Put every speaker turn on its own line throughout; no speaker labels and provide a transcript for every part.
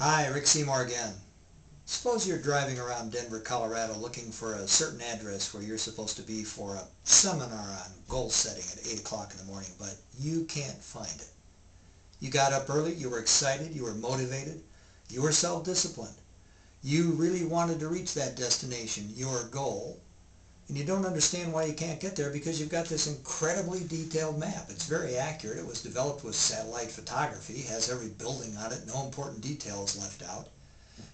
Hi, Rick Seymour again. Suppose you're driving around Denver, Colorado looking for a certain address where you're supposed to be for a seminar on goal setting at 8 o'clock in the morning, but you can't find it. You got up early, you were excited, you were motivated, you were self-disciplined. You really wanted to reach that destination, your goal, and you don't understand why you can't get there because you've got this incredibly detailed map. It's very accurate. It was developed with satellite photography, has every building on it, no important details left out.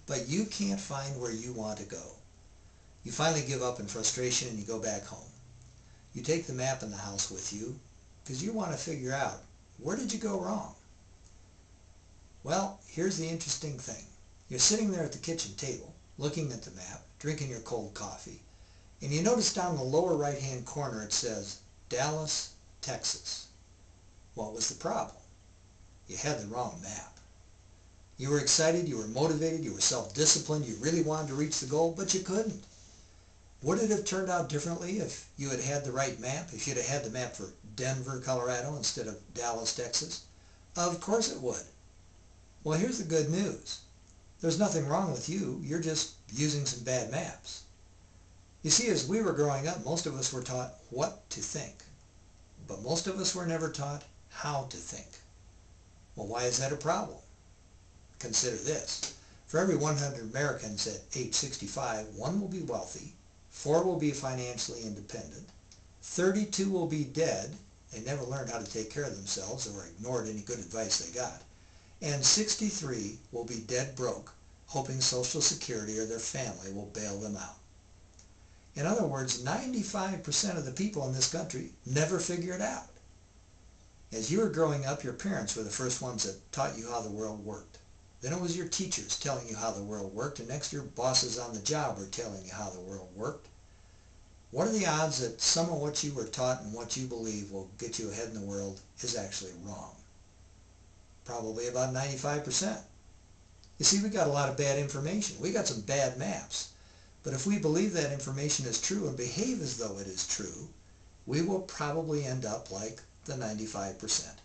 But you can't find where you want to go. You finally give up in frustration and you go back home. You take the map in the house with you because you want to figure out, where did you go wrong? Well, here's the interesting thing. You're sitting there at the kitchen table, looking at the map, drinking your cold coffee, and you notice down in the lower right-hand corner it says Dallas, Texas. What was the problem? You had the wrong map. You were excited, you were motivated, you were self-disciplined, you really wanted to reach the goal, but you couldn't. Would it have turned out differently if you had had the right map, if you'd have had the map for Denver, Colorado instead of Dallas, Texas? Of course it would. Well, here's the good news. There's nothing wrong with you, you're just using some bad maps. You see, as we were growing up, most of us were taught what to think, but most of us were never taught how to think. Well, why is that a problem? Consider this. For every 100 Americans at age 65, 1 will be wealthy, 4 will be financially independent, 32 will be dead, they never learned how to take care of themselves or ignored any good advice they got, and 63 will be dead broke, hoping Social Security or their family will bail them out. In other words, 95% of the people in this country never figure it out. As you were growing up, your parents were the first ones that taught you how the world worked. Then it was your teachers telling you how the world worked, and next your bosses on the job were telling you how the world worked. What are the odds that some of what you were taught and what you believe will get you ahead in the world is actually wrong? Probably about 95%. You see, we got a lot of bad information. We got some bad maps. But if we believe that information is true and behave as though it is true, we will probably end up like the 95%.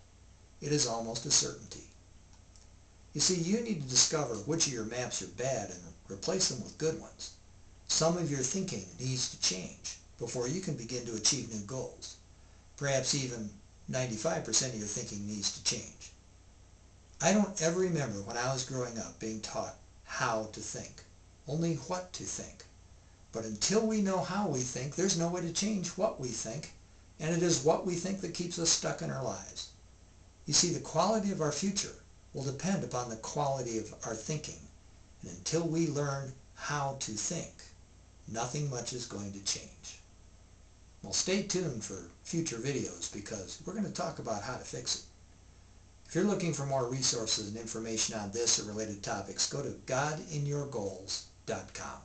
It is almost a certainty. You see, you need to discover which of your maps are bad and replace them with good ones. Some of your thinking needs to change before you can begin to achieve new goals. Perhaps even 95% of your thinking needs to change. I don't ever remember when I was growing up being taught how to think, only what to think. But until we know how we think, there's no way to change what we think, and it is what we think that keeps us stuck in our lives. You see, the quality of our future will depend upon the quality of our thinking, and until we learn how to think, nothing much is going to change. Well, stay tuned for future videos because we're going to talk about how to fix it. If you're looking for more resources and information on this or related topics, go to godinyourgoals.com.